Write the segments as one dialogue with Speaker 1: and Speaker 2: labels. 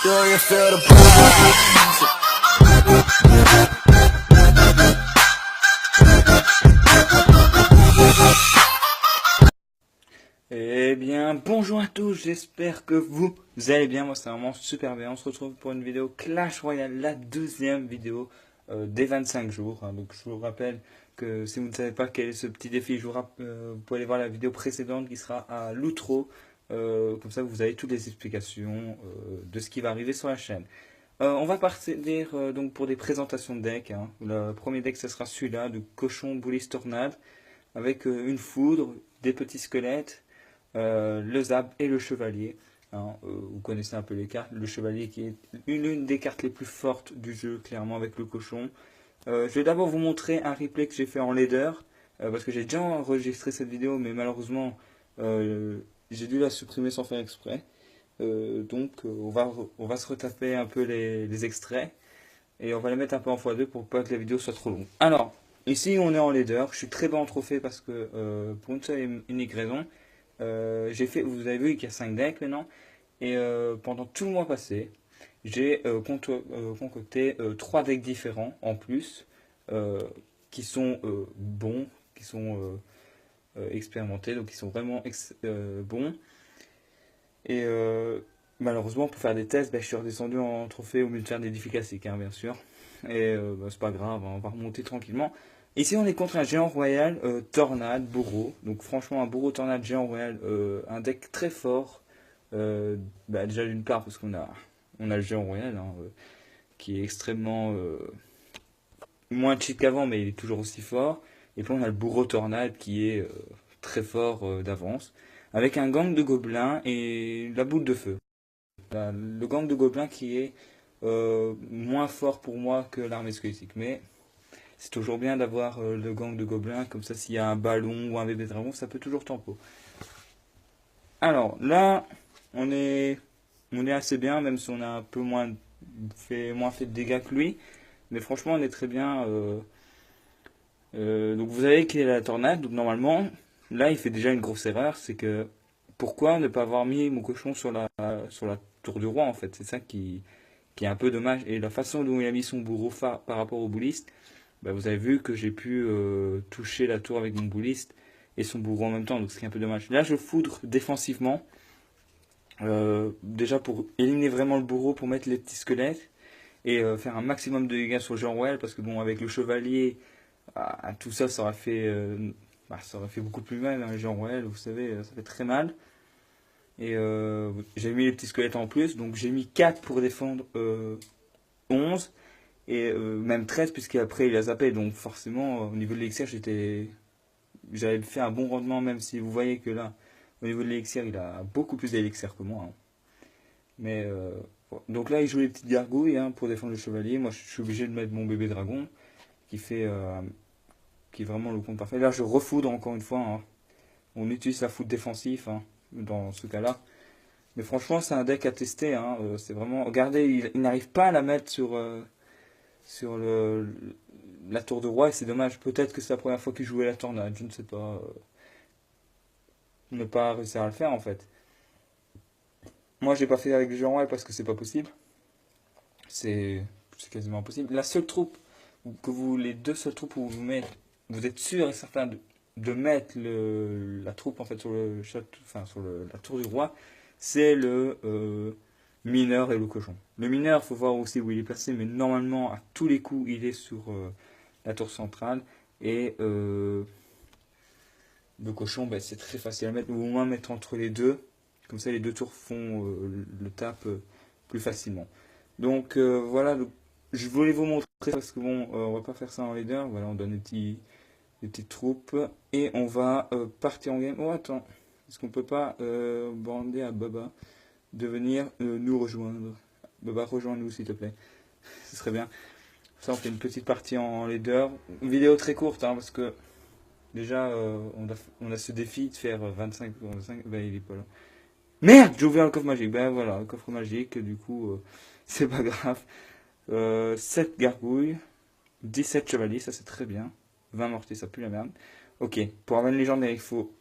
Speaker 1: Do you feel the pride? Eh bien, bonjour à tous, j'espère que vous allez bien. Moi, c'est vraiment super bien. On se retrouve pour une vidéo Clash Royale, la deuxième vidéo des 25 jours. Donc, je vous rappelle que si vous ne savez pas quel est ce petit défi, vous pouvez aller voir la vidéo précédente qui sera à l'outro. Comme ça, vous avez toutes les explications de ce qui va arriver sur la chaîne. On va partir donc pour des présentations de decks. Le premier deck, ce sera celui-là, de Cochon Bullies Tornade, avec une foudre, des petits squelettes, le Zab et le Chevalier. Vous connaissez un peu les cartes. Le Chevalier qui est l'une des cartes les plus fortes du jeu, clairement, avec le Cochon. Je vais d'abord vous montrer un replay que j'ai fait en leader, parce que j'ai déjà enregistré cette vidéo, mais malheureusement, j'ai dû la supprimer sans faire exprès. On va se retaper un peu les extraits, et on va les mettre un peu en x2 pour pas que la vidéo soit trop longue. Alors, ici on est en leader, je suis très bas en trophée parce que, pour une seule et unique raison, vous avez vu qu'il y a 5 decks maintenant, et pendant tout le mois passé, j'ai concocté 3 decks différents en plus, qui sont bons, qui sont expérimentés, donc qui sont vraiment bons. Et malheureusement, pour faire des tests, je suis redescendu en trophée au milieu de faire des défis classiques, bien sûr. Et c'est pas grave, on va remonter tranquillement. Ici, on est contre un géant royal Tornade, Bourreau. Donc, franchement, un Bourreau Tornade géant royal, un deck très fort. Déjà, d'une part, parce qu'on a le géant royal, qui est extrêmement moins cheat qu'avant, mais il est toujours aussi fort. Et puis, on a le Bourreau Tornade qui est très fort d'avance, avec un gang de gobelins et la boule de feu. Le gang de gobelins qui est moins fort pour moi que l'armée squelettique, mais c'est toujours bien d'avoir le gang de gobelins, comme ça s'il y a un ballon ou un bébé dragon, ça peut toujours tempo. Alors là, on est assez bien, même si on a un peu moins fait de dégâts que lui, mais franchement on est très bien. Donc vous savez qu'il est la tornade, donc normalement, là il fait déjà une grosse erreur, c'est que pourquoi ne pas avoir mis mon cochon sur la tour du roi en fait, c'est ça qui est un peu dommage. Et la façon dont il a mis son bourreau par rapport au bouliste, vous avez vu que j'ai pu toucher la tour avec mon bouliste et son bourreau en même temps, donc c'est un peu dommage. Là je foudre défensivement, déjà pour éliminer vraiment le bourreau, pour mettre les petits squelettes et faire un maximum de dégâts sur le géant royal, parce que bon, avec le chevalier, tout ça, ça aurait fait beaucoup plus mal, le géant royal, vous savez, ça fait très mal. Et j'ai mis les petits squelettes en plus, donc j'ai mis 4 pour défendre 11, et même 13, puisqu'après il a zappé, donc forcément au niveau de l'élixir j'avais fait un bon rendement, même si vous voyez que là, au niveau de l'élixir, il a beaucoup plus d'élixir que moi. Mais donc là il joue les petites gargouilles pour défendre le chevalier. Moi je suis obligé de mettre mon bébé dragon, qui est vraiment le compte parfait. Là je refoudre encore une fois, on utilise la foudre défensive, dans ce cas-là. Mais franchement, c'est un deck à tester. C'est vraiment. Regardez, il n'arrive pas à la mettre sur la tour de roi, et c'est dommage. Peut-être que c'est la première fois qu'il jouait la tornade, je ne sais pas. Ne pas réussir à le faire en fait. Moi, j'ai pas fait avec le géant royal parce que c'est pas possible. C'est quasiment impossible. La seule troupe les 2 seules troupes où vous êtes sûr et certain de mettre la troupe en fait sur la tour du roi, c'est le mineur et le cochon. Le mineur, il faut voir aussi où il est placé, mais normalement, à tous les coups, il est sur la tour centrale. Et le cochon, c'est très facile à mettre, ou au moins mettre entre les deux. Comme ça, les 2 tours font le tap plus facilement. Donc voilà, je voulais vous montrer, parce que bon, on va pas faire ça en leader. Voilà, on donne des petites troupes, et on va partir en game. Oh, attends, est-ce qu'on peut pas demander à Baba de venir nous rejoindre? Baba, rejoins-nous s'il te plaît, ce serait bien. Ça, on fait une petite partie en leader, une vidéo très courte, parce que déjà on a ce défi de faire 25, il est pas là. Merde, j'ai ouvert le coffre magique. Voilà, le coffre magique, du coup c'est pas grave. 7 gargouilles, 17 chevaliers, ça c'est très bien. 20 mortiers, ça pue la merde. Ok, pour avoir une légendaire, il faut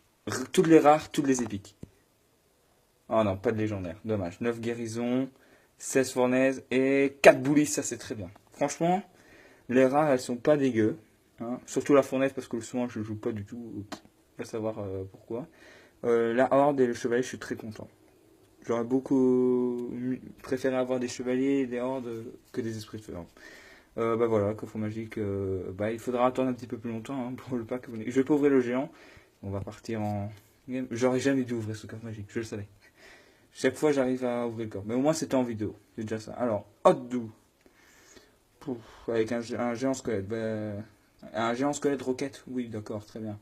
Speaker 1: toutes les rares, toutes les épiques. Oh non, pas de légendaire, dommage. 9 guérisons, 16 fournaises et 4 boulis, ça c'est très bien. Franchement, les rares elles sont pas dégueu. Hein. Surtout la fournaise parce que souvent je joue pas du tout. Pas savoir pourquoi. La horde et le chevalier, je suis très content. J'aurais beaucoup préféré avoir des chevaliers et des hordes que des esprits de feu. Hein. Bah voilà, coffre magique. Bah, il faudra attendre un petit peu plus longtemps hein, pour le pack. Je vais pas ouvrir le géant. On va partir en game. J'aurais jamais dû ouvrir ce coffre magique, je le savais. Chaque fois j'arrive à ouvrir le coffre. Mais au moins c'était en vidéo. C'est déjà ça. Alors, Hot Do. Pouf, avec un géant squelette. Bah, un géant squelette roquette. Oui, d'accord, très bien.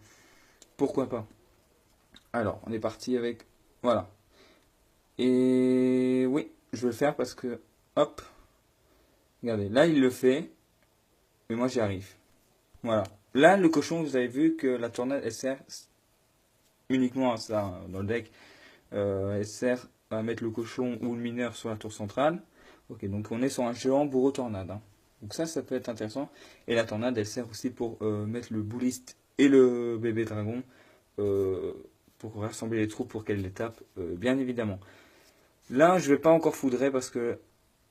Speaker 1: Pourquoi pas. Alors, on est parti avec. Voilà. Et oui, je vais le faire parce que. Hop. Regardez, là il le fait. Mais moi j'y arrive. Voilà. Là, le cochon, vous avez vu que la tornade, elle sert uniquement à ça hein, dans le deck. Elle sert à mettre le cochon ou le mineur sur la tour centrale. Ok, donc on est sur un géant bourreau tornade. Hein. Donc ça peut être intéressant. Et la tornade, elle sert aussi pour mettre le bouliste et le bébé dragon pour rassembler les troupes pour qu'elle les tape, bien évidemment. Là, je vais pas encore foudrer parce que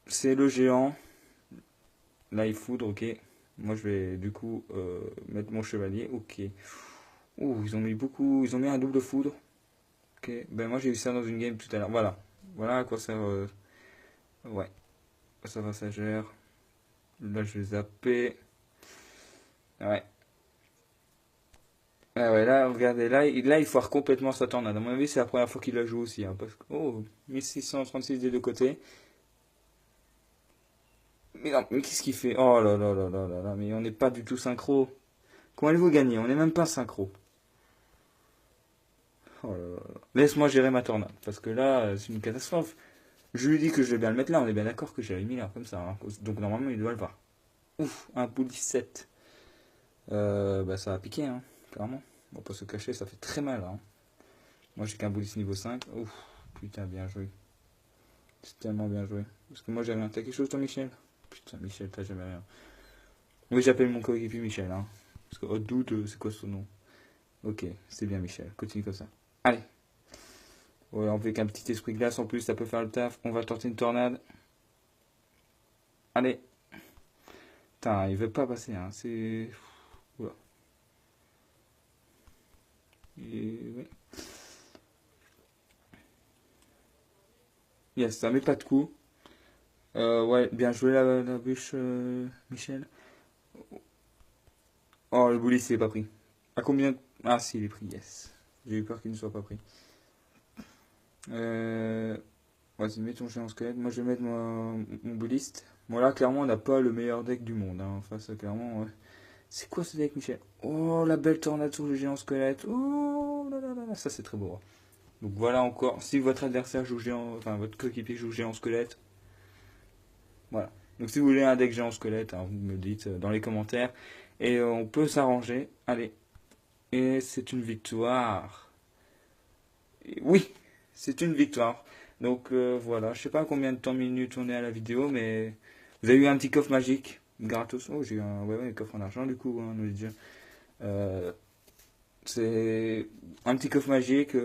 Speaker 1: c'est le géant. Là, il foudre, ok. Moi, je vais du coup mettre mon chevalier, ok. Ouh, ils ont mis beaucoup, ils ont mis un double foudre. Ok, ben moi j'ai eu ça dans une game tout à l'heure. Voilà, voilà à quoi ça, ouais, ça va, ça gère. Là, je vais zapper. Ouais. Ah ouais, là, regardez, là, il foire complètement sa tornade. À mon avis, c'est la première fois qu'il la joue aussi. Hein, parce que, oh, 1636 des deux côtés. Mais non, mais qu'est-ce qu'il fait? Oh là là là là là là, mais on n'est pas du tout synchro. Comment allez-vous gagner? On n'est même pas synchro. Oh là là là. Laisse-moi gérer ma tornade. Parce que là, c'est une catastrophe. Je lui dis que je vais bien le mettre là. On est bien d'accord que j'ai mis là, comme ça. Hein. Donc normalement, il doit le voir. Ouf, un bout 17. Bah ça va piquer, hein, clairement. On va pas se cacher, ça fait très mal. Hein. Moi j'ai qu'un boulis niveau 5. Ouf, putain, bien joué. C'est tellement bien joué. Parce que moi j'ai rien. T'as quelque chose toi Michel? Putain, Michel, t'as jamais rien. Oui, j'appelle mon coéquipier Michel. Hein. Parce que Hot Doute, c'est quoi son nom? Ok, c'est bien Michel. Continue comme ça. Allez. Ouais, on fait qu'un petit esprit glace en plus, ça peut faire le taf. On va tenter une tornade. Allez. Putain, il veut pas passer. Hein. C'est. Oula. Ouais. Yes, ça met pas de coup. Ouais, bien joué la bûche, Michel. Oh, le boulis, il est pas pris. À combien? Ah, si, il est pris, yes. J'ai eu peur qu'il ne soit pas pris. Euh... Vas-y, mets ton géant squelette. Moi, je vais mettre mon bouliste. Bon, là, clairement, on n'a pas le meilleur deck du monde. Hein. Enfin, ça, clairement, ouais. C'est quoi ce deck, Michel? Oh, la belle tornade sur le géant squelette. Oh là là là là. Ça, c'est très beau. Hein. Donc, voilà encore. Si votre adversaire joue géant. Enfin, votre coéquipier joue géant squelette. Voilà. Donc si vous voulez un deck géant squelette, hein, vous me le dites dans les commentaires. Et on peut s'arranger. Allez. Et c'est une victoire. Et oui, c'est une victoire. Donc voilà, je sais pas combien de temps minutes on est à la vidéo, mais vous avez eu un petit coffre magique gratos. Oh, j'ai eu un ouais, coffre en argent du coup, hein, nous dit. C'est un petit coffre magique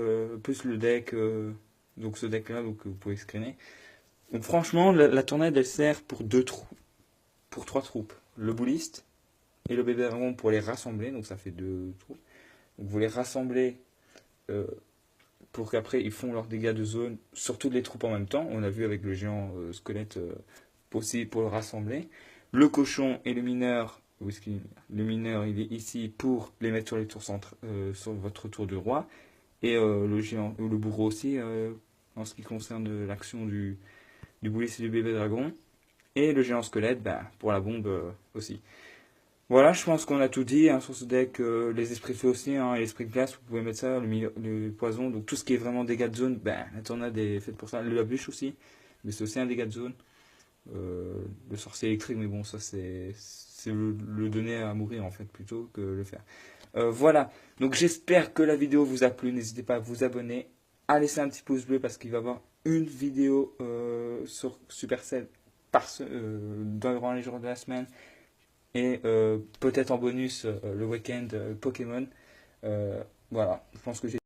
Speaker 1: plus le deck. Donc ce deck là, donc vous pouvez screener. Donc franchement, la tornade elle sert pour deux troupes, pour trois troupes. Le bouliste et le bébé dragon pour les rassembler, donc ça fait deux troupes. Donc vous les rassemblez pour qu'après ils font leurs dégâts de zone sur toutes les troupes en même temps. On a vu avec le géant squelette aussi pour le rassembler. Le cochon et le mineur, le mineur il est ici pour les mettre sur les tours centrales, sur votre tour de roi. Et le géant, ou le bourreau aussi, en ce qui concerne l'action du bouliste et du bébé dragon. Et le géant squelette, bah, pour la bombe aussi. Voilà, je pense qu'on a tout dit hein, sur ce deck. Les esprits de feu aussi, hein, l'esprit de glace, vous pouvez mettre ça, le poison. Donc tout ce qui est vraiment dégâts de zone, bah, la tornade est faite pour ça. La bûche aussi, mais c'est aussi un dégât de zone. Le sorcier électrique, mais bon, ça c'est le donner à mourir en fait plutôt que le faire. Voilà, donc j'espère que la vidéo vous a plu. N'hésitez pas à vous abonner, à laisser un petit pouce bleu parce qu'il va y avoir une vidéo sur Supercell durant les jours de la semaine et peut-être en bonus le week-end Pokémon. Voilà, je pense que j'ai